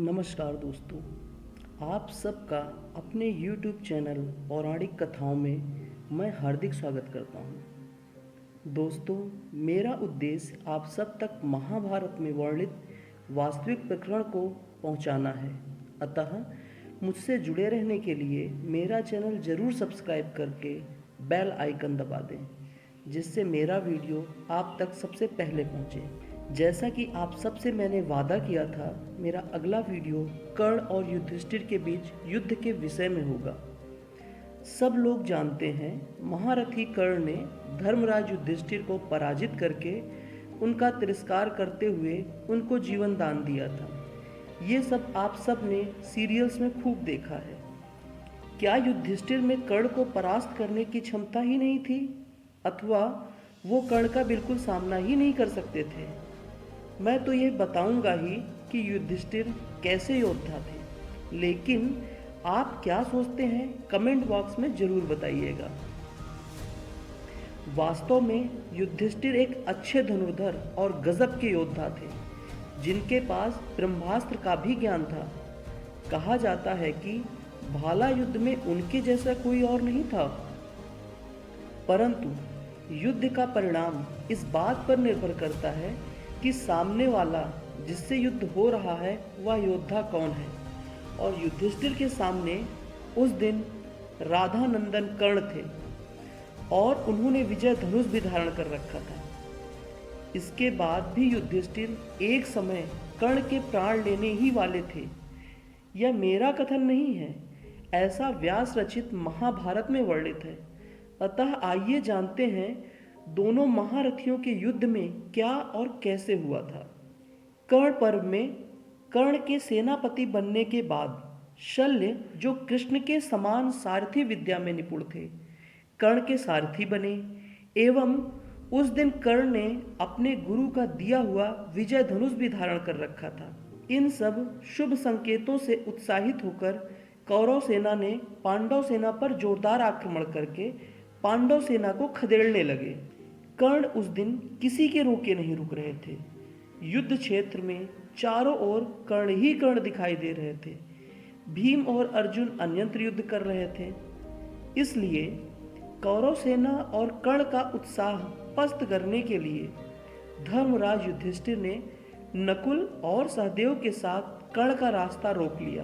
नमस्कार दोस्तों, आप सबका अपने YouTube चैनल पौराणिक कथाओं में मैं हार्दिक स्वागत करता हूं। दोस्तों, मेरा उद्देश्य आप सब तक महाभारत में वर्णित वास्तविक प्रकरण को पहुंचाना है। अतः मुझसे जुड़े रहने के लिए मेरा चैनल ज़रूर सब्सक्राइब करके बेल आइकन दबा दें, जिससे मेरा वीडियो आप तक सबसे पहले पहुंचे। जैसा कि आप सबसे मैंने वादा किया था, मेरा अगला वीडियो कर्ण और युधिष्ठिर के बीच युद्ध के विषय में होगा। सब लोग जानते हैं, महारथी कर्ण ने धर्मराज युधिष्ठिर को पराजित करके उनका तिरस्कार करते हुए उनको जीवन दान दिया था। ये सब आप सब ने सीरियल्स में खूब देखा है। क्या युधिष्ठिर में कर्ण को परास्त करने की क्षमता ही नहीं थी, अथवा वो कर्ण का बिल्कुल सामना ही नहीं कर सकते थे? मैं तो ये बताऊंगा ही कि युधिष्ठिर कैसे योद्धा थे, लेकिन आप क्या सोचते हैं कमेंट बॉक्स में ज़रूर बताइएगा। वास्तव में युधिष्ठिर एक अच्छे धनुर्धर और गजब के योद्धा थे, जिनके पास ब्रह्मास्त्र का भी ज्ञान था। कहा जाता है कि भाला युद्ध में उनके जैसा कोई और नहीं था। परंतु युद्ध का परिणाम इस बात पर निर्भर करता है कि सामने वाला जिससे युद्ध हो रहा है वह योद्धा कौन है। और युधिष्ठिर के सामने उस दिन राधा नंदन कर्ण थे और उन्होंने विजय धनुष भी धारण कर रखा था। इसके बाद भी युधिष्ठिर एक समय कर्ण के प्राण लेने ही वाले थे। यह मेरा कथन नहीं है, ऐसा व्यास रचित महाभारत में वर्णित है। अतः आइए जानते हैं दोनों महारथियों के युद्ध में क्या और कैसे हुआ था। कर्ण पर्व में कर्ण के सेनापति बनने के बाद शल्य, जो कृष्ण के समान सारथी विद्या में निपुण थे, कर्ण के सारथी बने एवं उस दिन कर्ण ने अपने गुरु का दिया हुआ विजय धनुष भी धारण कर रखा था। इन सब शुभ संकेतों से उत्साहित होकर कौरव सेना ने पांडव सेना पर जोरदार आक्रमण करके पांडव सेना को खदेड़ने लगे। कर्ण उस दिन किसी के रोके नहीं रुक रहे थे। युद्ध क्षेत्र में चारों ओर कर्ण ही कर्ण दिखाई दे रहे थे। भीम और अर्जुन अन्यंत्र युद्ध कर रहे थे। इसलिए कौरव सेना और कर्ण का उत्साह पस्त करने के लिए धर्मराज युधिष्ठिर ने नकुल और सहदेव के साथ कर्ण का रास्ता रोक लिया।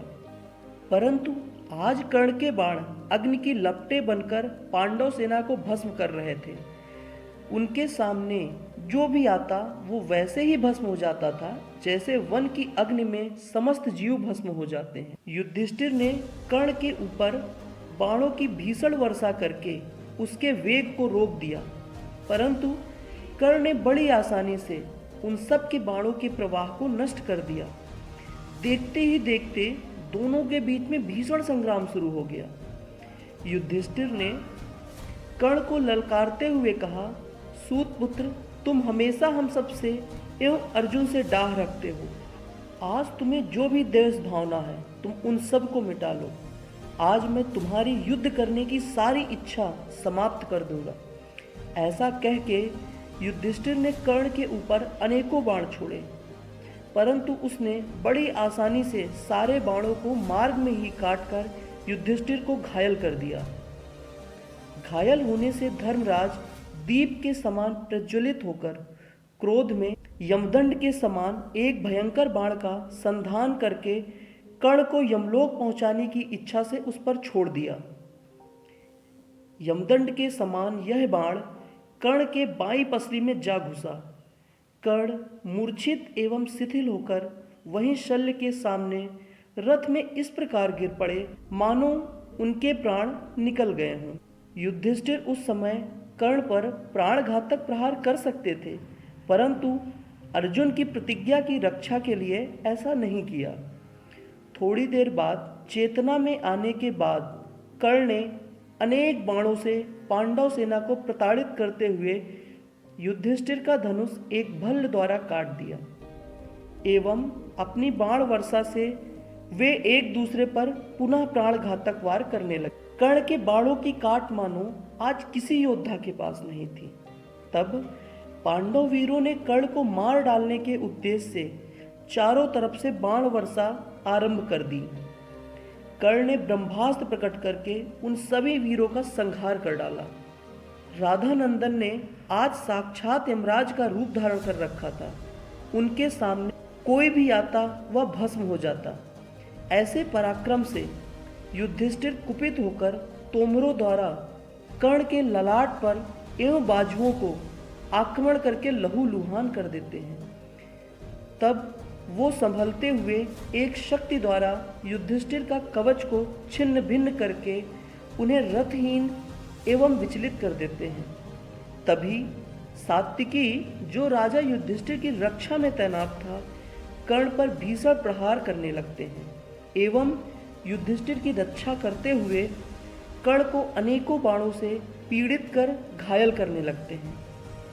परंतु आज कर्ण के बाण अग्नि की लपटें बनकर पांडव सेना को भस्म कर रहे थे। उनके सामने जो भी आता वो वैसे ही भस्म हो जाता था, जैसे वन की अग्नि में समस्त जीव भस्म हो जाते हैं। युधिष्ठिर ने कर्ण के ऊपर बाणों की भीषण वर्षा करके उसके वेग को रोक दिया, परंतु कर्ण ने बड़ी आसानी से उन सब के बाणों के प्रवाह को नष्ट कर दिया। देखते ही देखते दोनों के बीच में भीषण संग्राम शुरू हो गया। युधिष्ठिर ने कर्ण को ललकारते हुए कहा, सूत पुत्र, तुम हमेशा हम सबसे एवं अर्जुन से डाह रखते हो। आज तुम्हें जो भी द्वेष भावना है तुम उन सब को मिटा लो। आज मैं तुम्हारी युद्ध करने की सारी इच्छा समाप्त कर दूंगा। ऐसा कह के युधिष्ठिर ने कर्ण के ऊपर अनेकों बाण छोड़े, परंतु उसने बड़ी आसानी से सारे बाणों को मार्ग में ही काटकर युधिष्ठिर को घायल कर दिया। घायल होने से धर्मराज दीप के समान प्रज्वलित होकर क्रोध में यमदंड के समान एक भयंकर बाण का संधान करके कर्ण को यमलोक पहुंचाने की इच्छा से उस पर छोड़ दिया। यमदंड के समान यह बाण कर्ण के बाईं पसली में जा घुसा। कर्ण मूर्छित एवं शिथिल होकर वहीं शल्य के सामने रथ में इस प्रकार गिर पड़े मानो उनके प्राण निकल गए हों। युधिष्ठिर उस समय कर्ण पर प्राणघातक प्रहार कर सकते थे, परंतु अर्जुन की प्रतिज्ञा की रक्षा के लिए ऐसा नहीं किया। थोड़ी देर बाद चेतना में आने के बाद कर्ण ने अनेक बाणों से पांडव सेना को प्रताड़ित करते हुए युधिष्ठिर का धनुष एक भल्ल द्वारा काट दिया एवं अपनी बाण वर्षा से वे एक दूसरे पर पुनः प्राणघातक वार करने लगे। कर्ण के बाणों की काट मानो आज किसी योद्धा के पास नहीं थी। तब पांडव वीरों ने कर्ण को मार डालने के उद्देश्य से चारों तरफ से बाण वर्षा आरंभ कर दी। कर्ण ने ब्रह्मास्त्र प्रकट करके उन सभी वीरों का संहार कर डाला। राधानंदन ने आज साक्षात यमराज का रूप धारण कर रखा था। उनके सामने कोई भी आता वह भस्म हो जाता। ऐसे पराक्रम से युधिष्ठिर कुपित होकर तोमरों द्वारा कर्ण के ललाट पर एवं बाजुओं को आक्रमण करके लहूलुहान कर देते हैं। तब वो संभलते हुए एक शक्ति द्वारा युधिष्ठिर का कवच को छिन्न भिन्न करके उन्हें रथहीन एवं विचलित कर देते हैं। तभी सात्विकी, जो राजा युधिष्ठिर की रक्षा में तैनात था, कर्ण पर भीषण प्रहार करने लगते हैं एवं युधिष्ठिर की रक्षा करते हुए कर्ण को अनेकों बाणों से पीड़ित कर घायल करने लगते हैं।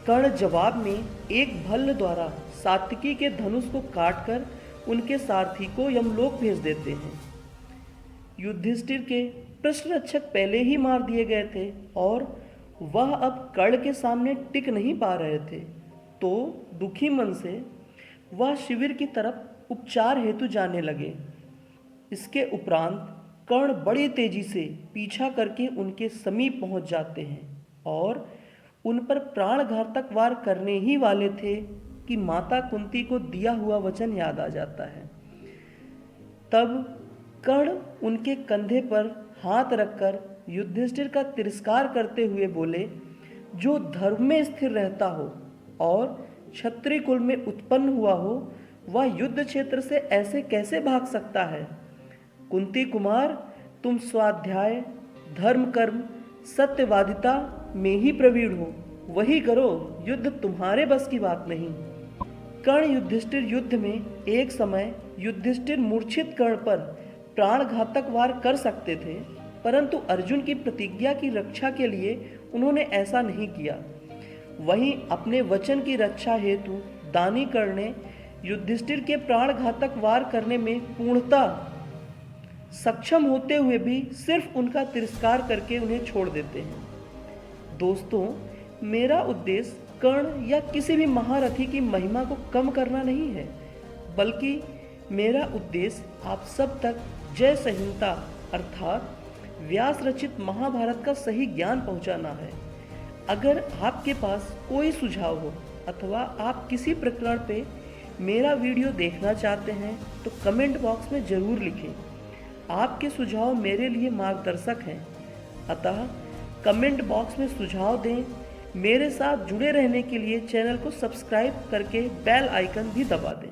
कर्ण जवाब में एक भल्ल द्वारा सात्विकी के धनुष को काटकर उनके सारथी को यमलोक भेज देते हैं। युधिष्ठिर के पृष्ठरक्षक पहले ही मार दिए गए थे और वह अब कर्ण के सामने टिक नहीं पा रहे थे, तो दुखी मन से वह शिविर की तरफ उपचार हेतु जाने लगे। इसके उपरांत कर्ण बड़ी तेजी से पीछा करके उनके समीप पहुंच जाते हैं और उन पर प्राणघातक वार करने ही वाले थे कि माता कुंती को दिया हुआ वचन याद आ जाता है। तब कर्ण उनके कंधे पर हाथ रखकर युधिष्ठिर का तिरस्कार करते हुए बोले, जो धर्म में स्थिर रहता हो और क्षत्रिय कुल में उत्पन्न हुआ हो, वह युद्ध क्षेत्र से ऐसे कैसे भाग सकता है। कुंती कुमार, तुम स्वाध्याय, धर्म, कर्म, सत्यवादिता में ही प्रवीण हो, वही करो, युद्ध तुम्हारे बस की बात नहीं। कर्ण युधिष्ठिर युद्ध में एक समय युधिष्ठिर मूर्छित कर्ण पर प्राणघातक वार कर सकते थे, परंतु अर्जुन की प्रतिज्ञा की रक्षा के लिए उन्होंने ऐसा नहीं किया। वहीं अपने वचन की रक्षा हेतु दानी कर्ण ने युधिष्ठिर के प्राणघातक वार करने में पूर्णतः सक्षम होते हुए भी सिर्फ उनका तिरस्कार करके उन्हें छोड़ देते हैं। दोस्तों, मेरा उद्देश्य कर्ण या किसी भी महारथी की महिमा को कम करना नहीं है, बल्कि मेरा उद्देश्य आप सब तक जय संहिता अर्थात व्यास रचित महाभारत का सही ज्ञान पहुंचाना है। अगर आपके पास कोई सुझाव हो अथवा आप किसी प्रकरण पे मेरा वीडियो देखना चाहते हैं तो कमेंट बॉक्स में ज़रूर लिखें। आपके सुझाव मेरे लिए मार्गदर्शक हैं, अतः कमेंट बॉक्स में सुझाव दें। मेरे साथ जुड़े रहने के लिए चैनल को सब्सक्राइब करके बेल आइकन भी दबा दें।